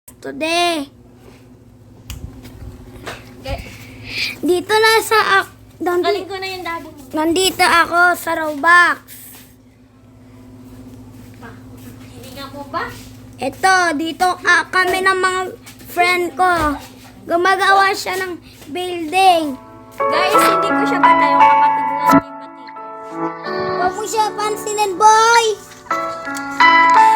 Today. Dito na Galing ko na yung daddy mo. nandito ako sa Roblox. Hininga mo ba? Ito, dito kami ng mga friend ko. Gumagawa siya ng building. Guys, hindi ko siya bata yung kapatid lang yung bati ko. Huwag mo siya pansinin, boy!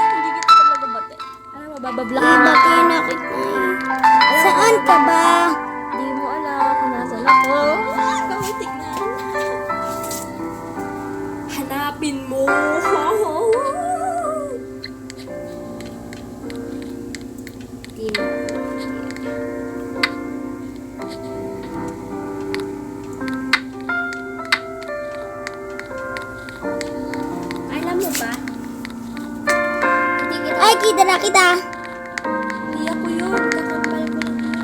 Hindi kita talaga bata. Alam mo, bababla. Ibati na kita. Saan ka ba? Hindi mo alam kung nasan ako. Kamutik na. Hanapin mo. Hindi mo. Alam mo ba? Hindi kita. Ay, kita na kita. Hindi ako yun. Kakambal ko lang yun.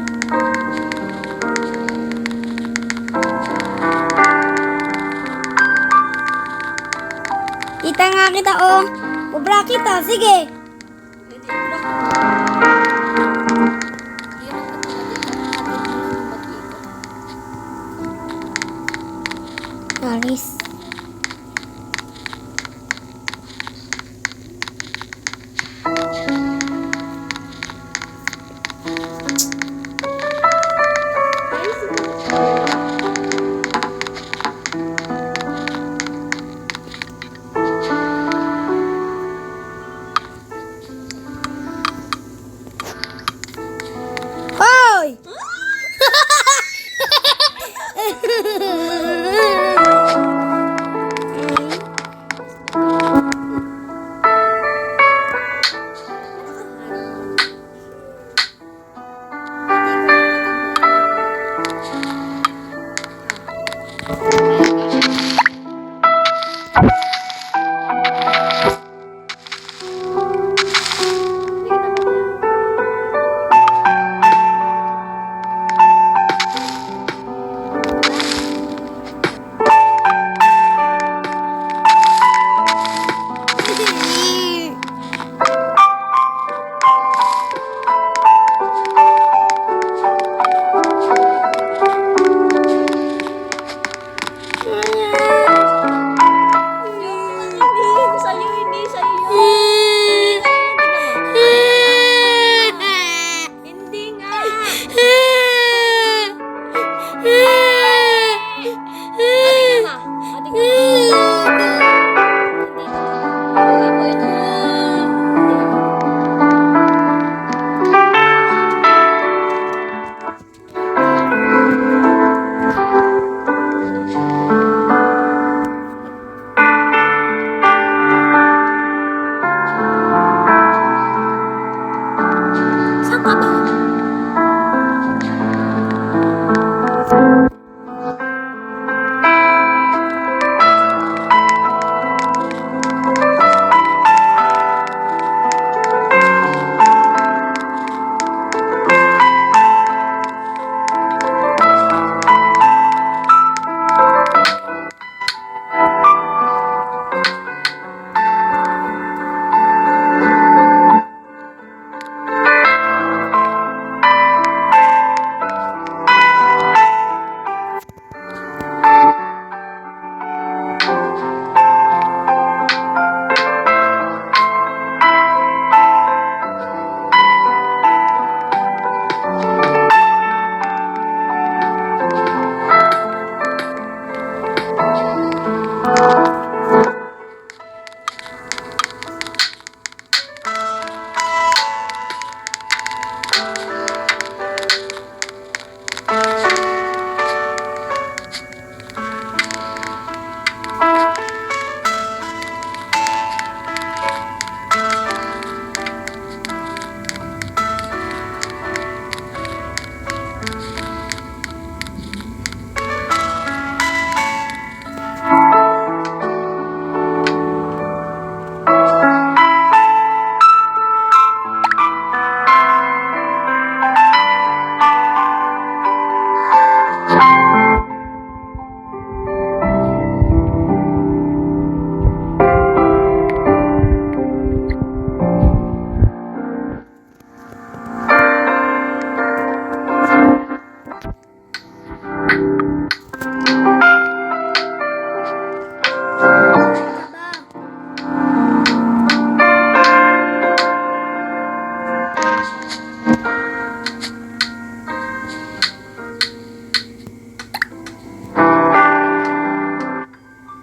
Kita nga kita, oh. Ubra kita, sige. Hindi ako na. Hindi ako katulad. Paris.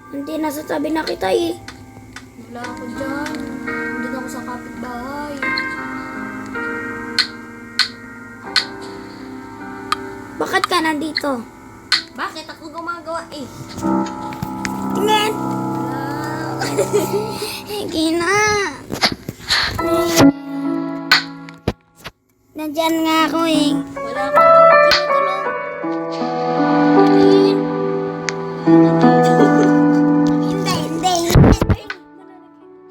Hindi, nasa tabi na kita eh. Wala ako dyan. Doon ako sa kapitbahay. Bakit ka nandito? Bakit ako gumagawa eh? Tingin! Wala. Sige na. Nandyan nga ako eh. Wala akong tinutulong. Hindi, hindi, hindi.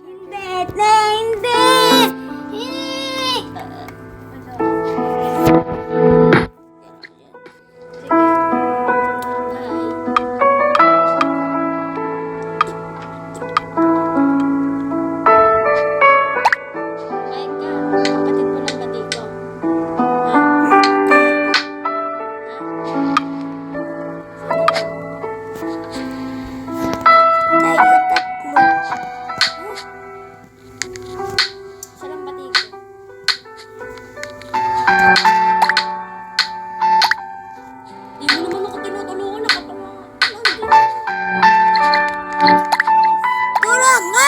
Hindi, hindi, hindi. Tayo tatlo. Di mo naman ako tinutulungan. Nakapanga. Tulong nga!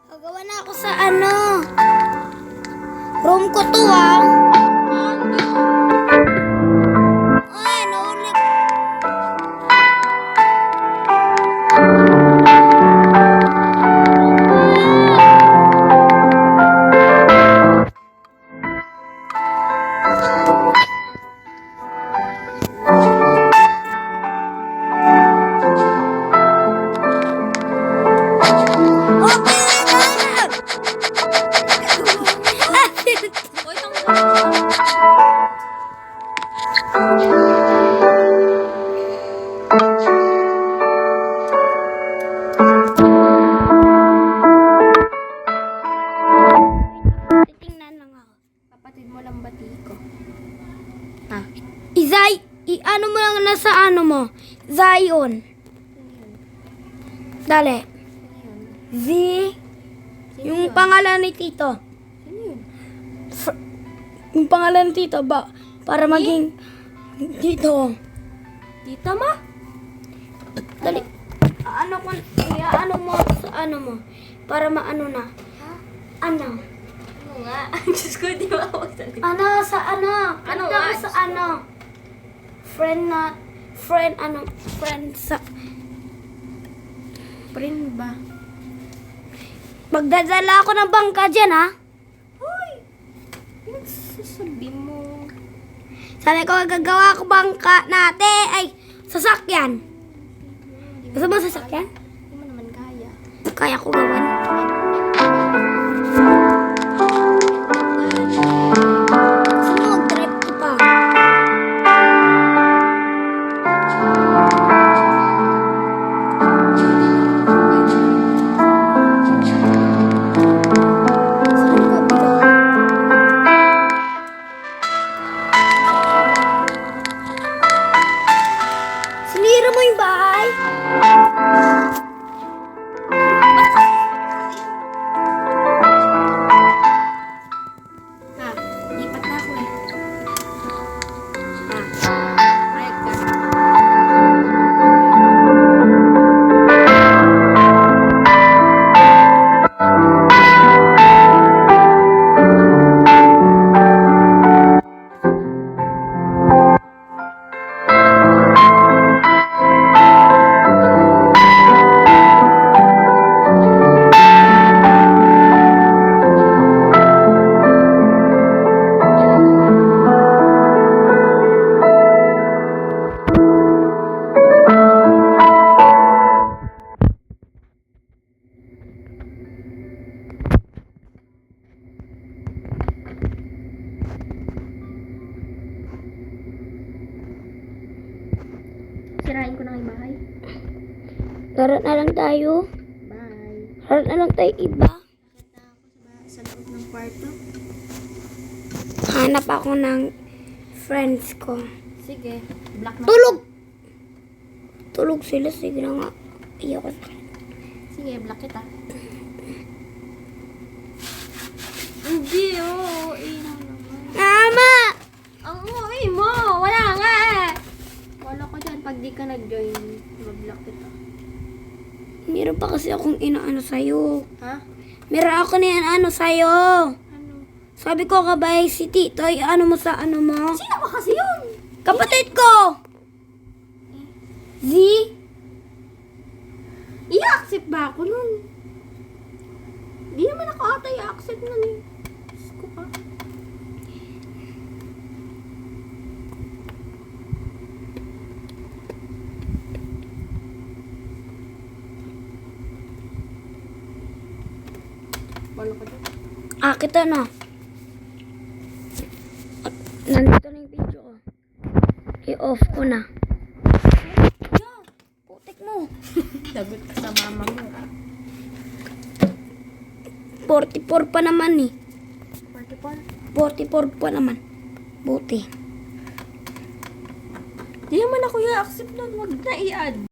Gagawa na ako sa ano. Room ko to ah. Ay, nahuli. Uy, tanggal. Titingnan lang ako. Kapatid mo lang bati ko. Ha? Ano mo lang nasa ano mo? Zion. Dali. Z. Yung pangalan ni Tito. Sino yun? Yung pangalan ni Tito ba? Para maging Tito. Tita ma? Dali. Ano ko, ano mo sa ano mo? Para maano na. Ha? Ano? Ano nga? Diyos ko, di ba ako salita? Ano sa ano? Ano Kanta nga? ko sa ano? Friend sa... Friend ba? Magdadala ako ng bangka dyan, ha? Uy! Yung sasabi mo. Sabi ko, gagawa ko bangka natin. Ay, sasakyan. Gusto mo sasakyan? Hindi mo naman kaya. Kaya ko gawan. Gusto mo mag-drive ko pa? Saan ka ba? Sinira mo yung bahay? sirain ko na yung bahay. Laro na lang tayo. Bye. Laro na lang tayo iba. Nakita ako sa loob ng kwarto. Hanap ako ng friends ko. Sige, black na. Tulog! Tulog sila. Sige na nga. Iyak ko. Sige, black kita. Hindi, oo. Inaw naman. Mama! Ang uwi mo! Wala nga eh! Wala ko dyan. Pag di ka nag-join, mag-block kita. Meron pa kasi akong inaano sa'yo. Ha? Meron ako na ano sa'yo. Ano? Sabi ko kabay si Tito, ano mo sa ano mo? Sino ba kasi yun? Kapatid ko! Z? I-accept ba ako nun? Di naman ako ata i-accept nun eh. Diyos ko pa. Wala ko dyan. Kita na. At nandito na yung video ko. I-off ko na. Putik mo. Lagot ka sa mama mo. 44 pa naman eh. 44? 44 pa naman. Buti. Di naman ako i-accept nun. Wag na i-add.